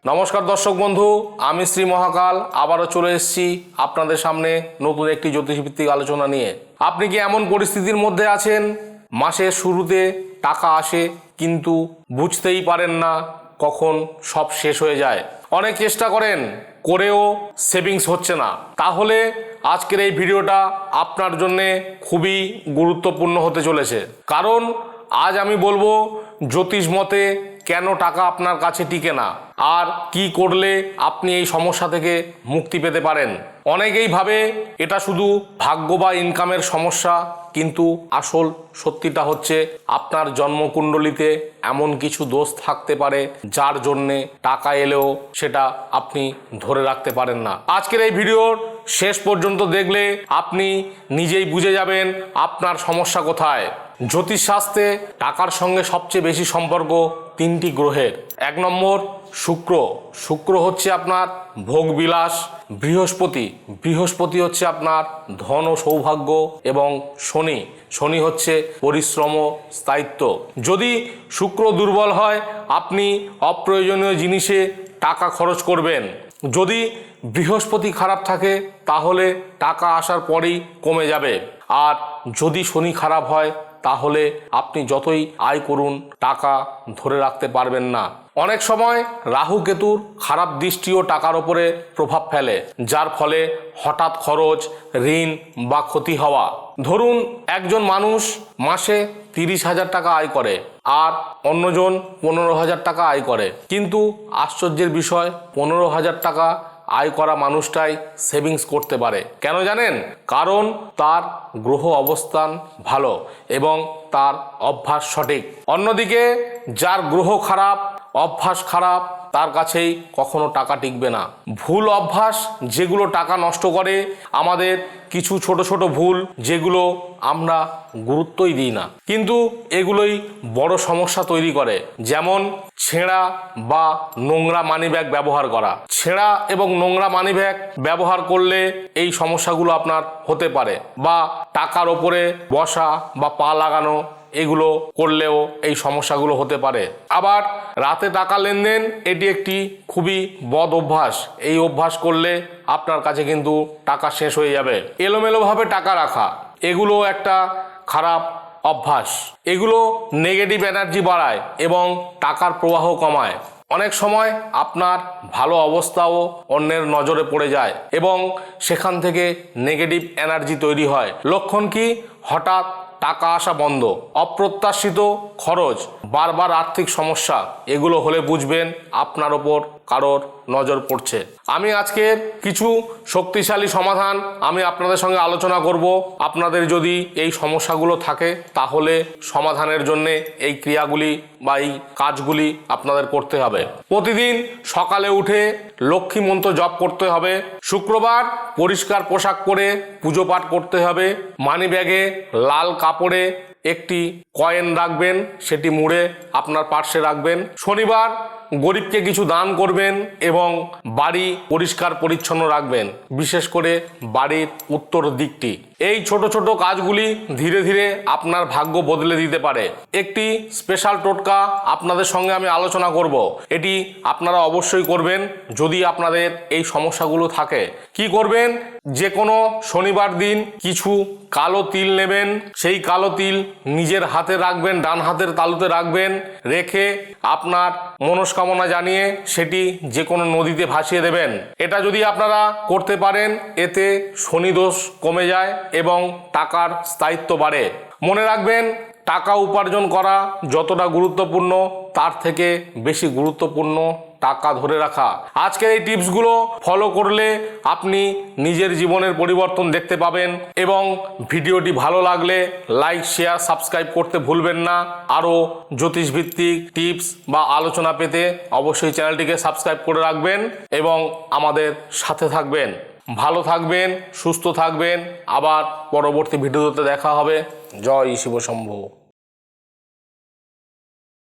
নমস্কার দর্শক বন্ধু, আমি শ্রী মহাকাল আবারও চলে এসেছি আপনাদের সামনে নতুন একটি জ্যোতিষভিত্তিক আলোচনা নিয়ে। আপনি কি এমন পরিস্থিতির মধ্যে আছেন, মাসের শুরুতে টাকা আসে কিন্তু বুঝতেই পারেন না কখন সব শেষ হয়ে যায়? অনেক চেষ্টা করেন, করেও সেভিংস হচ্ছে না। তাহলে আজকের এই ভিডিওটা আপনার জন্যে খুবই গুরুত্বপূর্ণ হতে চলেছে। কারণ আজ আমি বলবো জ্যোতিষ মতে কেন টাকা আপনার কাছে টিকে না, আর কি করলে আপনি এই সমস্যা থেকে মুক্তি পেতে পারেন। অনেকেই ভাবে এটা শুধু ভাগ্য বা ইনকামের সমস্যা, কিন্তু আসল সত্যিটা হচ্ছে আপনার জন্মকুণ্ডলিতে এমন কিছু দোষ থাকতে পারে যার জন্যে টাকা এলেও সেটা আপনি ধরে রাখতে পারেন না। আজকের এই ভিডিওর শেষ পর্যন্ত দেখলে আপনি নিজেই বুঝে যাবেন আপনার সমস্যা কোথায়। জ্যোতিষশাস্ত্রে টাকার সঙ্গে সবচেয়ে বেশি সম্পর্ক তিনটি গ্রহের। 1 নম্বর শুক্র। শুক্র হচ্ছে আপনার ভোগবিলাস। বৃহস্পতি হচ্ছে আপনার ধন ও সৌভাগ্য, এবং শনি হচ্ছে পরিশ্রম ও স্থায়িত্ব। যদি শুক্র দুর্বল হয় আপনি অপ্রয়োজনীয় জিনিসে টাকা খরচ করবেন। যদি বৃহস্পতি খারাপ থাকে তাহলে টাকা আসার পরেই কমে যাবে। আর যদি শনি খারাপ হয় তাহলে আপনি যতই আয় করুন টাকা ধরে রাখতে পারবেন না। অনেক সময় রাহু কেতুর খারাপ দৃষ্টিও টাকার ওপরে প্রভাব ফেলে, যার ফলে হঠাৎ খরচ, ঋণ বা ক্ষতি হওয়া। ধরুন একজন মানুষ মাসে 30,000 টাকা আয় করে আর অন্যজন 15,000 টাকা আয় করে, কিন্তু আশ্চর্যের বিষয় 15,000 টাকা আয় করা মানুষটাই সেভিংস করতে পারে। কেন জানেন? কারণ তার গ্রহ অবস্থান ভালো এবং তার অভ্যাস সঠিক। অন্যদিকে যার গ্রহ খারাপ, অভ্যাস খারাপ, তার কাছেই কখনো টাকা টিকবে না। ভুল অভ্যাস যেগুলো টাকা নষ্ট করে, আমাদের কিছু ছোট ছোট ভুল যেগুলো আমরা গুরুত্বই দিই না, কিন্তু এগুলোই বড় সমস্যা তৈরি করে। যেমন ছেঁড়া বা নোংরা মানিব্যাগ ব্যবহার করা। ছেঁড়া এবং নোংরা মানিব্যাগ ব্যবহার করলে এই সমস্যাগুলো আপনার হতে পারে, বা টাকার ওপরে বসা বা পা লাগানো, এগুলো করলেও এই সমস্যাগুলো হতে পারে। আবার রাতে টাকা লেনদেন, এটি একটি খুবই বদ অভ্যাস। এই অভ্যাস করলে আপনার কাছে কিন্তু টাকা শেষ হয়ে যাবে। এলোমেলোভাবে টাকা রাখা, এগুলো একটা খারাপ অভ্যাস। এগুলো নেগেটিভ এনার্জি বাড়ায় এবং টাকার প্রবাহ কমায়। অনেক সময় আপনার ভালো অবস্থাও অন্যের নজরে পড়ে যায় এবং সেখান থেকে নেগেটিভ এনার্জি তৈরি হয়। লক্ষণ কি? হঠাৎ টাকা আসা বন্ধ, অপ্রত্যাশিত খরচ, বারবার আর্থিক সমস্যা। এগুলো হলে বুঝবেন আপনার ওপর কারোর নজর পড়ছে। আমি আজকের কিছু শক্তিশালী সমাধান আমি আপনাদের সঙ্গে আলোচনা করব। আপনাদের যদি এই সমস্যাগুলো থাকে তাহলে সমাধানের জন্য এই ক্রিয়াগুলি বা এই কাজগুলি আপনাদের করতে হবে। প্রতিদিন সকালে উঠে লক্ষ্মী মন্ত্র জপ করতে হবে। শুক্রবার পরিষ্কার পোশাক পরে পুজো পাঠ করতে হবে। মানিব্যাগে লাল কাপড়ে একটি কয়েন রাখবেন, সেটি মুড়ে আপনার পার্সে রাখবেন। শনিবার গরিবকে কিছু দান করবেন এবং বাড়ি পরিষ্কার পরিচ্ছন্ন রাখবেন, বিশেষ করে বাড়ির উত্তর দিকটি। এই ছোট ছোট কাজগুলি ধীরে ধীরে আপনার ভাগ্য বদলে দিতে পারে। একটি স্পেশাল টোটকা আপনাদের সঙ্গে আমি আলোচনা করব, এটি আপনারা অবশ্যই করবেন যদি আপনাদের এই সমস্যাগুলো থাকে। কি করবেন? যে কোনো শনিবার দিন কিছু কালো তিল নেবেন, সেই কালো তিল নিজের হাতে রাখবেন, ডান হাতের তালুতে রাখবেন, রেখে আপনার মনস্কামনা জানিয়ে সেটি যে কোনো নদীতে ভাসিয়ে দেবেন। এটা যদি আপনারা করতে পারেন এতে শনিদোষ কমে যায় এবং টাকার স্থায়িত্ব বাড়ে। মনে রাখবেন, টাকা উপার্জন করা যতটা গুরুত্বপূর্ণ তার থেকে বেশি গুরুত্বপূর্ণ টাকা ধরে রাখা। আজকের এই টিপসগুলো ফলো করলে আপনি নিজের জীবনের পরিবর্তন দেখতে পাবেন। এবং ভিডিওটি ভালো লাগলে লাইক, শেয়ার, সাবস্ক্রাইব করতে ভুলবেন না। আরও জ্যোতিষভিত্তিক টিপস বা আলোচনা পেতে অবশ্যই চ্যানেলটিকে সাবস্ক্রাইব করে রাখবেন এবং আমাদের সাথে থাকবেন। ভালো থাকবেন, সুস্থ থাকবেন। আবার পরবর্তী ভিডিওতে দেখা হবে। জয় শিব শম্ভু।